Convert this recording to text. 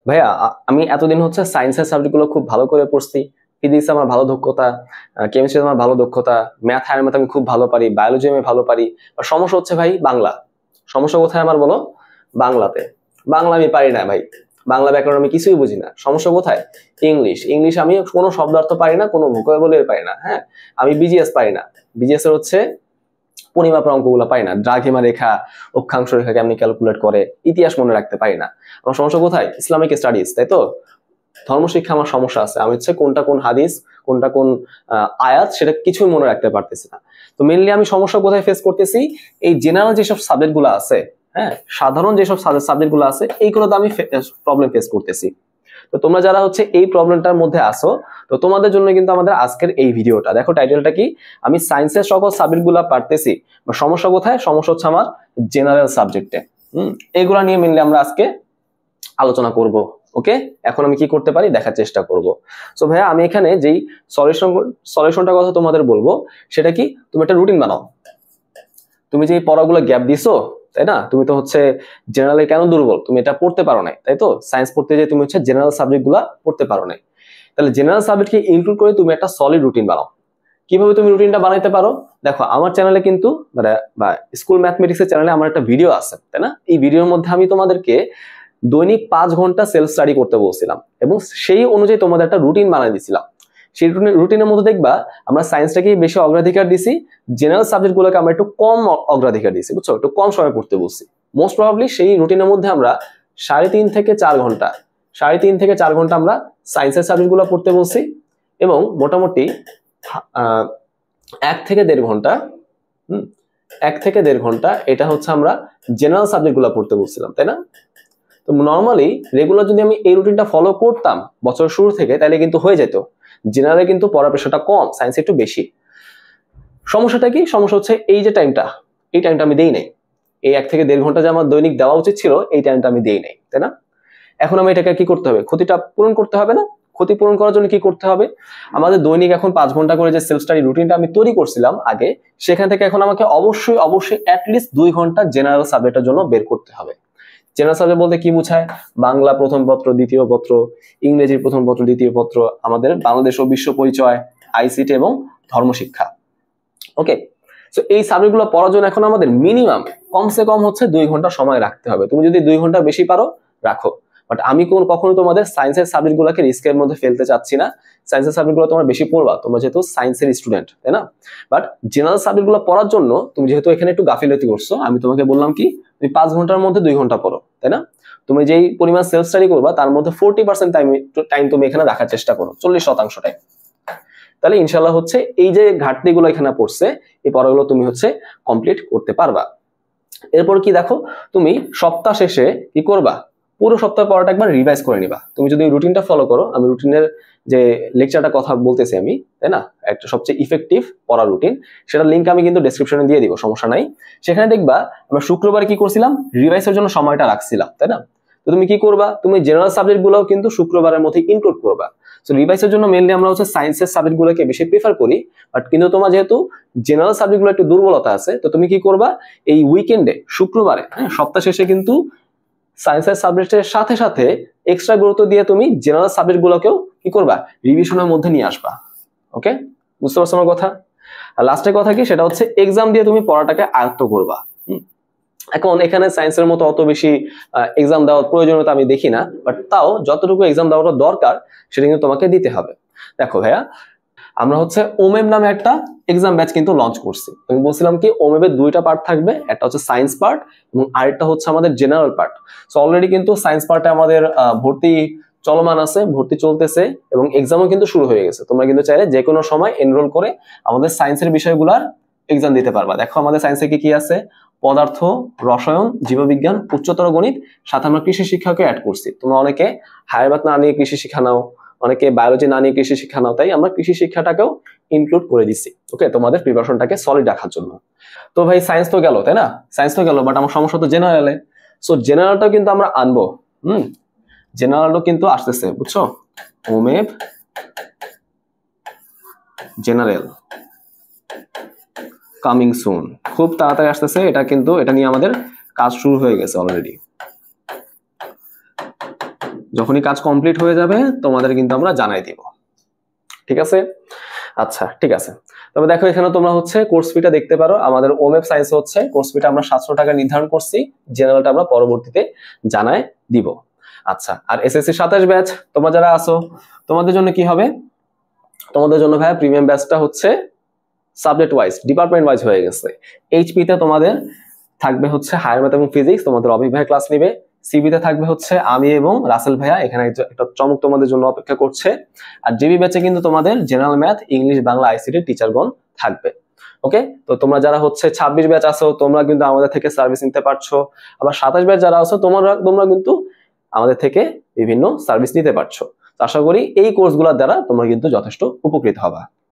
ভাইয়া আমি এতদিন হচ্ছে সায়েন্সের সাবজেক্টগুলো খুব ভালো করে পড়ছি। ফিজিক্স আমার ভালো দক্ষতা, কেমিস্ট্রি আমার ভালো দক্ষতা, ম্যাথ হায়ার ম্যাথ আমি খুব ভালো পারি, বায়োলজি আমি ভালো পারি। আর সমস্যা হচ্ছে ভাই বাংলা। সমস্যা কোথায় আমার বলো? বাংলাতে। বাংলা আমি পারি না ভাই, বাংলা ব্যাকরণ আমি কিছুই বুঝি না। সমস্যা কোথায়? ইংলিশ। ইংলিশ আমি কোনো শব্দার্থ পারি না, কোনো ভোকাবুলারি পারি না। হ্যাঁ, আমি বিজিএস পারি না। বিজিএস এর হচ্ছে পরিমাপের অঙ্কগুলো পাই না, দ্রাঘিমা রেখা, অক্ষাংশ রেখা কেমনি ক্যালকুলেট করে, ইতিহাস মনে রাখতে পারি না। আমার সমস্যা কোথায়? ইসলামিক স্টাডিজ, তাই তো? ধর্মশিক্ষা আমার সমস্যা আছে, আমি হচ্ছে কোনটা কোন হাদিস, কোনটা কোন আয়াত, সেটা কিছুই মনে রাখতে পারতেছি না। তো মেনলি আমি সমস্যা কোথায় ফেস করতেছি? এই জেনারেল যেসব সাবজেক্ট গুলো আছে, হ্যাঁ, সাধারণ যেসব সাবজেক্ট গুলো আছে, এইগুলোতে আমি প্রবলেম ফেস করতেছি। তো তোমরা যারা হচ্ছে এই প্রবলেমটার মধ্যে আসো, তো তোমাদের জন্য কিন্তু আমাদের আজকের এই ভিডিওটা। দেখো টাইটেলটা কি, আমি সায়েন্সের সকল সাবজেক্ট গুলা পারতেছি, সমস্যা কোথায়? সমস্যা হচ্ছে আমার জেনারেল সাবজেক্টে। এগুলা নিয়ে মেনলি আমরা আজকে আলোচনা করব। ওকে, এখন আমি কি করতে পারি দেখার চেষ্টা করব। সো ভাইয়া আমি এখানে যেই সলিউশনটার কথা তোমাদের বলবো, সেটা কি, তুমি একটা রুটিন বানাও। তুমি যে পড়াগুলো গ্যাপ দিছো, তাই না? তুমি তো হচ্ছে জেনারেলে কেন দুর্বল, তুমি এটা পড়তে পারো নাই, তাই তো? সায়েন্স পড়তে যে তুমি হচ্ছে জেনারেল সাবজেক্ট গুলা পড়তে পারো নাই। তাহলে জেনারেল সাবজেক্টকে ইনক্লুড করে তুমি একটা সলিড রুটিন বানাও। কিভাবে তুমি রুটিনটা বানাইতে পারো? দেখো আমার চ্যানেলে কিন্তু বা স্কুল ম্যাথমেটিক্স এর চ্যানেলে আমার একটা ভিডিও আছে, তাই না? এই ভিডিওর মধ্যে আমি তোমাদেরকে দৈনিক 5 ঘন্টা সেলফ স্টাডি করতে বলছিলাম, এবং সেই অনুযায়ী তোমাদের একটা রুটিন বানিয়ে দিছিলাম। সেই রুটিনের মধ্যে দেখবা আমরা সায়েন্সটাকে বেশি অগ্রাধিকার দিছি, জেনারেল সাবজেক্ট গুলোকে আমরা একটু কম অগ্রাধিকার দিছি, বুঝছো? একটু কম সময় পড়তে বলছি। মোস্ট প্রবাবলি সেই রুটিনের মধ্যে আমরা 3.5 থেকে 4 ঘন্টা 3.5 থেকে 4 ঘন্টা আমরা সায়েন্সের সাবজেক্ট গুলো পড়তে বলছি, এবং মোটামুটি 1 থেকে 1.5 ঘন্টা 1 থেকে 1.5 ঘন্টা এটা হচ্ছে আমরা জেনারেল সাবজেক্ট গুলো পড়তে বলছিলাম, তাই না? তো নর্মালি রেগুলার যদি আমি এই রুটিনটা ফলো করতাম বছরের শুরু থেকে, তাহলে কিন্তু হয়ে যেত। জেনারেলে কিন্তু পড়ার প্রেশারটা কম, সায়েন্স একটু বেশি। সমস্যাটা কি? সমস্যা হচ্ছে এই যে এই টাইমটা আমি দেই নাই। এই 1 থেকে 1.5 ঘন্টা যে আমার দৈনিক দেওয়া উচিত ছিল, এই টাইমটা আমি দেই নাই, তাই না? এখন আমি এটাকে কি করতে হবে? ক্ষতিটা পূরণ করতে হবে না? ক্ষতি পূরণ করার জন্য কি করতে হবে? আমাদের দৈনিক এখন 5 ঘন্টা করে যে সেলফ স্টাডি রুটিনটা আমি তৈরি করছিলাম আগে, সেখান থেকে এখন আমাকে অবশ্যই অ্যাটলিস্ট 2 ঘন্টা জেনারেল সাবজেক্টের জন্য বের করতে হবে। জেনারেল সাবজেক্ট বলতে কি বোঝায়? বাংলা প্রথম পত্র, দ্বিতীয় পত্র, ইংরেজি প্রথম পত্র, দ্বিতীয় পত্র, আমাদের বাংলাদেশ ও বিশ্ব পরিচয়, আইসিটি এবং ধর্মশিক্ষা। ওকে, সো এই সাবজেক্টগুলো পড়ার জন্য এখন আমাদের মিনিমাম কমসে কম হচ্ছে 2 ঘন্টা সময় রাখতে হবে। তুমি যদি 2 ঘন্টা বেশি পারো রাখো, বাট আমি কখনো তোমাদের সায়েন্সের সাবজেক্টগুলোকে রিস্কের মধ্যে ফেলতে চাচ্ছি না। সায়েন্সের সাবজেক্টগুলো তোমরা বেশি পড়বা, তোমরা যেহেতু সায়েন্সের স্টুডেন্ট, তাই না? বাট জেনারেল সাবজেক্টগুলো পড়ার জন্য তুমি যেহেতু এখানে একটু গাফিলতি করছো, আমি তোমাকে বললাম কি, তুমি 5 ঘন্টার মধ্যে 2 ঘন্টা পড়ো, তাই না? তুমি যেই পরিমাণ সেলফ স্টাডি করবা তার মধ্যে 40% টাইম তুমি এখানে রাখার চেষ্টা করো, 40% টাইম। তাহলে ইনশাল্লাহ হচ্ছে এই যে ঘাটতিগুলো এখানে পড়ছে, এই পড়াগুলো তুমি হচ্ছে কমপ্লিট করতে পারবা। এরপর কি দেখো, তুমি সপ্তাহ শেষে কি করবা? পুরো সপ্তাহ পড়াটা একবার রিভাইজ করে নিবা। তুমি যদি রুটিনটা ফলো করো, আমি রুটিনের যে লেকচারটা কথা বলতেছি আমি, তাই না, একটা সবচেয়ে ইফেক্টিভ পড়া রুটিন, সেটার লিঙ্ক আমি কিন্তু ডেসক্রিপশনে দিয়ে দিব, সমস্যা নাই। সেখানে দেখবা আমরা শুক্রবার কি করছিলাম, রিভাইজের জন্য সময়টা রাখছিলাম, তাই না? তো তুমি কি করবা, তুমি জেনারেল সাবজেক্ট গুলোও কিন্তু শুক্রবারের মধ্যে ইনক্লুড করবা। সো রিভাইজের জন্য মেইনলি আমরা হচ্ছে সায়েন্সের সাবজেক্ট গুলোকে বেশি প্রিফার করি, বাট কিন্তু তোমার যেহেতু জেনারেল সাবজেক্ট গুলো একটু দুর্বলতা আছে, তো তুমি কি করবা, এই উইকেন্ডে শুক্রবারে, হ্যাঁ, সপ্তাহ শেষে কিন্তু সায়েন্সের সাবজেক্টের সাথে সাথে এক্সট্রা গুরুত্ব দিয়ে তুমি জেনারেল সাবজেক্ট গুলোকেও কি করবা, রিভিশনের মধ্যে নিয়ে আসবা। ওকে, বুঝতে পারছো আমার কথা? আর লাস্টের কথা কি, সেটা হচ্ছে এক্সাম দিয়ে তুমি পড়াটাকে আয়ত্ত করবা। এখন এখানে সায়েন্সের মতো অত বেশি এক্সাম দেওয়ার প্রয়োজনীয়তা আমি দেখি না, বাট তাও যতটুকু এক্সাম দেওয়াটা দরকার সেটা কিন্তু তোমাকে দিতে হবে। দেখো ভাইয়া, আমরা হচ্ছে ওমেব নামে একটা এক্সাম ব্যাচ কিন্তু লঞ্চ করছি। আমি বলছিলাম কি, ওমেবের 2টা পার্ট থাকবে, একটা হচ্ছে সায়েন্স পার্ট এবং আরেকটা হচ্ছে আমাদের জেনারেল পার্ট। সো অলরেডি কিন্তু সায়েন্স পার্টে আমাদের ভর্তি চলমান আছে, ভর্তি চলতেছে, এবং এক্সামও কিন্তু শুরু হয়ে গেছে। তোমরা কিন্তু চাইলে যে কোনো সময় এনরোল করে আমাদের সায়েন্সের বিষয়গুলোর এক্সাম দিতে পারবা। দেখো আমাদের সায়েন্সে কি কি আছে, পদার্থ, রসায়ন, জীববিজ্ঞান, উচ্চতর গণিত, সাথে আমরা কৃষি শিক্ষাকে অ্যাড করছি। তোমরা অনেকে হায়ার ম্যাথ না নিয়ে কৃষি শিক্ষা নাও, অনেকে বায়োলজি না নিয়ে কৃষি শিক্ষা নাও, তাই আমরা কৃষি শিক্ষাটাকেও ইনক্লুড করে দিচ্ছি, ওকে, তোমাদের প্রিপারেশনটাকে সলিড রাখার জন্য। তো ভাই সায়েন্স তো গেল, তাই না? সায়েন্স তো গেল, বাট আমার সমস্যা তো জেনারেলে। সো জেনারেলটাও কিন্তু আমরা আনবো, জেনারেলও কিন্তু আসতেছে, বুঝছো? ওমেব জেনারেল কামিং সুন, খুব তাড়াতাড়ি আসতেছে। এটা কিন্তু এটা নিয়ে আমাদের কাজ শুরু হয়ে গেছে অলরেডি। যখনই কাজ কমপ্লিট হয়ে যাবে তোমাদের কিন্তু আমরা জানাই দিব, ঠিক আছে? আচ্ছা ঠিক আছে, তবে দেখো এখানে তোমরা হচ্ছে কোর্স ফিটা দেখতে পারো। আমাদের ওমেপ সায়েন্স হচ্ছে কোর্স ফিটা আমরা 700 টাকা নির্ধারণ করছি, জেনারেলটা আমরা পরবর্তীতে জানায় দিব। আচ্ছা, আর এসএসসি 27 ব্যাচ তোমরা যারা আছো তোমাদের জন্য কি হবে? তোমাদের জন্য ভাইয়া প্রিমিয়াম ব্যাচটা হচ্ছে সাবজেক্ট ওয়াইজ, ডিপার্টমেন্ট ওয়াইজ হয়ে গেছে। এইচপি তে তোমাদের থাকবে হচ্ছে হায়ার ম্যাথ এবং ফিজিক্স, তোমাদের অভিক ভাই ক্লাস নিবে। সিবি তে থাকবে হচ্ছে আমি এবং রাসেল ভাইয়া, এখানে একটা চমক তোমাদের জন্য অপেক্ষা করছে। আর জিবি ব্যাচে কিন্তু তোমাদের general math, English, Bangla, ICT টিচারগণ থাকবে। ওকে, তো তোমরা যারা হচ্ছে 26 ব্যাচ আছো তোমরা কিন্তু আমাদের থেকে সার্ভিস নিতে পারছো। আবার 27 ব্যাচ যারা আছো তোমরা কিন্তু আমাদের থেকে বিভিন্ন সার্ভিস নিতে পারছো। আশা করি এই কোর্সগুলোর দ্বারা তোমরা কিন্তু যথেষ্ট উপকৃত হবা।